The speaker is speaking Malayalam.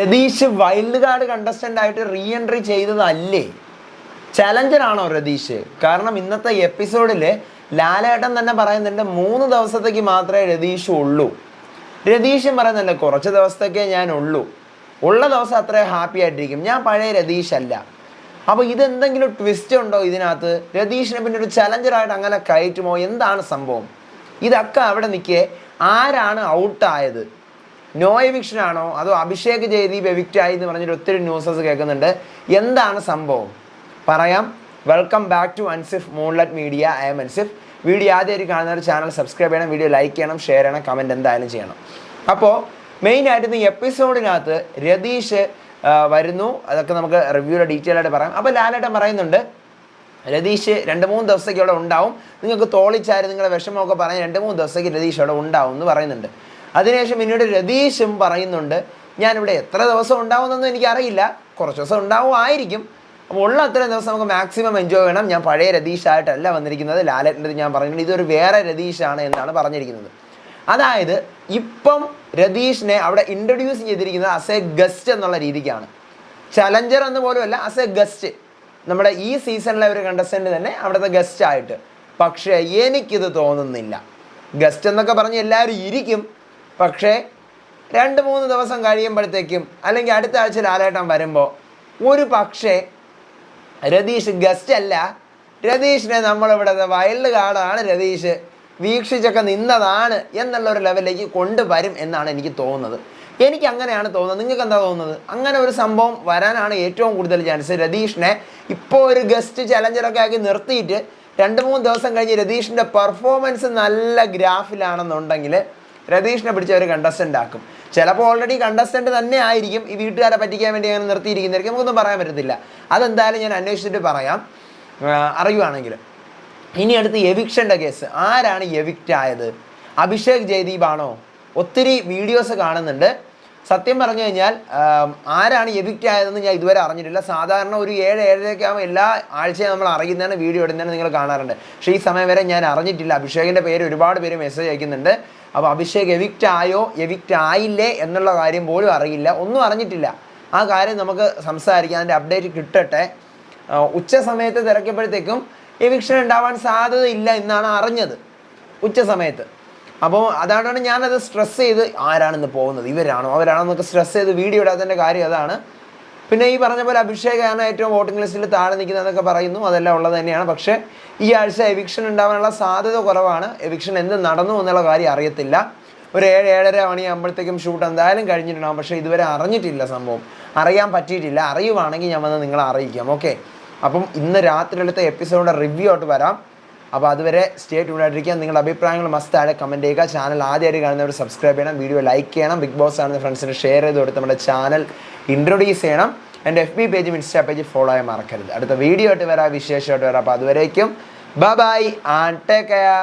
രതീഷ് വൈൽഡ് കാർഡ് കണ്ടസ്റ്റന്റ് ആയിട്ട് റീ എൻട്രി ചെയ്തതല്ലേ? ചലഞ്ചറാണോ രതീഷ്? കാരണം ഇന്നത്തെ എപ്പിസോഡിൽ ലാലേട്ടൻ തന്നെ പറയുന്നുണ്ട് 3 ദിവസത്തേക്ക് മാത്രമേ രതീഷ് ഉള്ളൂ. രതീഷും പറയുന്നുണ്ട് കുറച്ച് ദിവസത്തേക്കേ ഞാൻ ഉള്ളൂ, ഉള്ള ദിവസം അത്ര ഹാപ്പി ആയിട്ടിരിക്കും, ഞാൻ പഴയ രതീഷ് അല്ല. അപ്പോൾ ഇതെന്തെങ്കിലും ട്വിസ്റ്റ് ഉണ്ടോ ഇതിനകത്ത്? രതീഷിനെ പിന്നെ ഒരു ചലഞ്ചറായിട്ട് അങ്ങനെ കയറ്റുമോ? എന്താണ് സംഭവം? ഇതൊക്കെ അവിടെ നിൽക്കേ ആരാണ് ഔട്ടായത്? നോ എവിക്ഷൻ ആണോ അതോ അഭിഷേക് ജയദീപ് എവിക്റ്റ് ആയി എന്ന് പറഞ്ഞിട്ട് ഒത്തിരി ന്യൂസസ് കേൾക്കുന്നുണ്ട്. എന്താണ് സംഭവം പറയാം. Welcome back to Ansif moonlight media. I am Ansif. Video ആദ്യമായിട്ട് കാണുന്നവർ ചാനൽ സബ്സ്ക്രൈബ് ചെയ്യണം, വീഡിയോ ലൈക്ക് ചെയ്യണം, ഷെയർ ചെയ്യണം, കമൻറ്റ് എന്തായാലും ചെയ്യണം. അപ്പോൾ മെയിനായിട്ട് ഈ എപ്പിസോഡിനകത്ത് രതീഷ് വരുന്നു. അതൊക്കെ നമുക്ക് റിവ്യൂയുടെ ഡീറ്റെയിൽ ആയിട്ട് പറയാം. അപ്പോൾ ലാലേട്ടൻ പറയുന്നുണ്ട് രതീഷ് 2-3 ദിവസത്തേക്ക് അവിടെ ഉണ്ടാവും, നിങ്ങൾക്ക് തോളിച്ചാരി നിങ്ങളുടെ വിഷമമൊക്കെ പറഞ്ഞ് 2-3 ദിവസത്തേക്ക് രതീഷ് അവിടെ ഉണ്ടാവും എന്ന് പറയുന്നുണ്ട്. അതിനുശേഷം പിന്നീട് രതീഷും പറയുന്നുണ്ട് ഞാനിവിടെ എത്ര ദിവസം ഉണ്ടാവുമെന്നൊന്നും എനിക്കറിയില്ല, കുറച്ച് ദിവസം ഉണ്ടാവുമായിരിക്കും, അപ്പോൾ ഉള്ള അത്രയും ദിവസം നമുക്ക് മാക്സിമം എൻജോയ് ചെയ്യണം, ഞാൻ പഴയ രതീഷായിട്ടല്ല വന്നിരിക്കുന്നത്, ലാലേട്ടൻ്റെ ഞാൻ പറഞ്ഞിട്ടുണ്ട് ഇതൊരു വേറെ രതീഷാണ് എന്നാണ് പറഞ്ഞിരിക്കുന്നത്. അതായത് ഇപ്പം രതീഷിനെ അവിടെ ഇൻട്രൊഡ്യൂസ് ചെയ്തിരിക്കുന്നത് ആസ് എ ഗസ്റ്റ് എന്നുള്ള രീതിക്കാണ്, ചലഞ്ചർ എന്ന് പോലുമല്ല, ആസ് എ ഗസ്റ്റ്. നമ്മുടെ ഈ സീസണിലെ ഒരു കണ്ടസ്റ്റൻ്റ് തന്നെ അവിടുത്തെ ഗസ്റ്റ് ആയിട്ട്. പക്ഷേ എനിക്കിത് തോന്നുന്നില്ല. ഗസ്റ്റ് എന്നൊക്കെ പറഞ്ഞ് എല്ലാവരും ഇരിക്കും, പക്ഷേ 2-3 ദിവസം കഴിയുമ്പോഴത്തേക്കും അല്ലെങ്കിൽ അടുത്ത ആഴ്ച ലാലേട്ടൻ വരുമ്പോൾ ഒരു പക്ഷേ രതീഷ് ഗസ്റ്റ് അല്ല, രതീഷിനെ നമ്മളിവിടുത്തെ വൈൽഡ് കാർഡാണ്, രതീഷ് വീക്ഷിച്ചൊക്കെ നിന്നതാണ് എന്നുള്ളൊരു ലെവലിലേക്ക് കൊണ്ടുവരും എന്നാണ് എനിക്ക് തോന്നുന്നത്. എനിക്ക് അങ്ങനെയാണ് തോന്നുന്നത്. നിങ്ങൾക്ക് എന്താ തോന്നുന്നത്? അങ്ങനെ ഒരു സംഭവം വരാനാണ് ഏറ്റവും കൂടുതൽ ചാൻസ്. രതീഷിനെ ഇപ്പോൾ ഒരു ഗസ്റ്റ് ചലഞ്ചറൊക്കെ ആക്കി നിർത്തിയിട്ട് 2-3 ദിവസം കഴിഞ്ഞ് രതീഷിൻ്റെ പെർഫോമൻസ് നല്ല ഗ്രാഫിലാണെന്നുണ്ടെങ്കിൽ രതീഷിനെ പിടിച്ച ഒരു കണ്ടസ്റ്റൻ്റ് ആക്കും. ചിലപ്പോൾ ഓൾറെഡി കണ്ടസ്റ്റൻ്റ് തന്നെ ആയിരിക്കും, ഈ വീട്ടുകാരെ പറ്റിക്കാൻ വേണ്ടി അങ്ങനെ നിർത്തിയിരിക്കുന്നതായിരിക്കും, നമുക്കൊന്നും പറയാൻ പറ്റത്തില്ല. അതെന്തായാലും ഞാൻ അന്വേഷിച്ചിട്ട് പറയാം അറിയുവാണെങ്കിൽ. ഇനി അടുത്ത് എവിക്ഷൻ്റെ കേസ്. ആരാണ് എവിക്റ്റ് ആയത്? അഭിഷേക് ജയദീപ് ആണോ? ഒത്തിരി വീഡിയോസ് കാണുന്നുണ്ട്. സത്യം പറഞ്ഞു കഴിഞ്ഞാൽ ആരാണ് എവിക്റ്റ് ആയതെന്ന് ഞാൻ ഇതുവരെ അറിഞ്ഞിട്ടില്ല. സാധാരണ ഒരു 7-7:30 ആകുമ്പോൾ എല്ലാ ആഴ്ചയും നമ്മൾ അറിയുന്നതാണ്, വീഡിയോ ഇടുന്നതാണ് നിങ്ങൾ കാണാറുണ്ട്. പക്ഷേ ഈ സമയം വരെ ഞാൻ അറിഞ്ഞിട്ടില്ല. അഭിഷേകിൻ്റെ പേര് ഒരുപാട് പേര് മെസ്സേജ് അയക്കുന്നുണ്ട്. അപ്പോൾ അഭിഷേക് എവിക്റ്റ് ആയോ എവിക്റ്റ് ആയില്ലേ എന്നുള്ള കാര്യം പോലും അറിയില്ല, ഒന്നും അറിഞ്ഞിട്ടില്ല. ആ കാര്യം നമുക്ക് സംസാരിക്കാം, അതിൻ്റെ അപ്ഡേറ്റ് കിട്ടട്ടെ. ഉച്ച സമയത്ത് തിരക്കിയപ്പോഴത്തേക്കും എവിക്ഷൻ ഉണ്ടാവാൻ സാധ്യതയില്ല എന്നാണ് അറിഞ്ഞത്, ഉച്ച സമയത്ത്. അപ്പോൾ അതാണ് ഞാനത് സ്ട്രെസ് ചെയ്ത് ആരാണെന്ന് പോകുന്നത്, ഇവരാണോ അവരാണോ എന്നൊക്കെ സ്ട്രെസ് ചെയ്ത് വീഡിയോ ഇടാത്തതിൻ്റെ കാര്യം അതാണ്. പിന്നെ ഈ പറഞ്ഞ പോലെ അഭിഷേകാണ് ഏറ്റവും വോട്ടിംഗ് ലിസ്റ്റിൽ താഴെ നിൽക്കുന്നതെന്നൊക്കെ പറയുന്നു, അതെല്ലാം ഉള്ളത് തന്നെയാണ്. പക്ഷേ ഈ ആഴ്ച എവിക്ഷൻ ഉണ്ടാവാനുള്ള സാധ്യത കുറവാണ്. എവിക്ഷൻ എന്ത് നടന്നു എന്നുള്ള കാര്യം അറിയത്തില്ല. ഒരു 7-7:30 മണിയാകുമ്പോഴത്തേക്കും ഷൂട്ട് എന്തായാലും കഴിഞ്ഞിട്ടുണ്ടാകും. പക്ഷേ ഇതുവരെ അറിഞ്ഞിട്ടില്ല, സംഭവം അറിയാൻ പറ്റിയിട്ടില്ല. അറിയുവാണെങ്കിൽ ഞാൻ വന്ന് നിങ്ങളെ അറിയിക്കാം. ഓക്കെ, അപ്പം ഇന്ന് രാത്രിയിലത്തെ എപ്പിസോഡിൻ്റെ റിവ്യൂ ആയിട്ട് വരാം. അപ്പോൾ അതുവരെ സ്റ്റേ ട്യൂണായിട്ടിരിക്കുക. നിങ്ങളുടെ അഭിപ്രായങ്ങൾ മസ്റ്റ് ആയിട്ട് കമൻറ്റ് ചെയ്യുക. ചാനൽ ആദ്യമായിട്ട് കാണുന്നവർ സബ്സ്ക്രൈബ് ചെയ്യണം, വീഡിയോ ലൈക്ക് ചെയ്യണം, ബിഗ് ബോസ് ആണെന്ന് ഫ്രണ്ട്സിന് ഷെയർ ചെയ്ത് കൊടുത്ത് നമ്മുടെ ചാനൽ ഇൻട്രൊഡ്യൂസ് ചെയ്യണം. എൻ്റെ FB പേജും ഇൻസ്റ്റാ പേജ് ഫോളോ ചെയ്യാൻ മറക്കരുത്. അടുത്ത വീഡിയോ ആയിട്ട് വരാം, വിശേഷമായിട്ട് വരാം. അപ്പോൾ അതുവരേക്കും ബൈ ആൻഡ് ടേക്ക് കെയർ.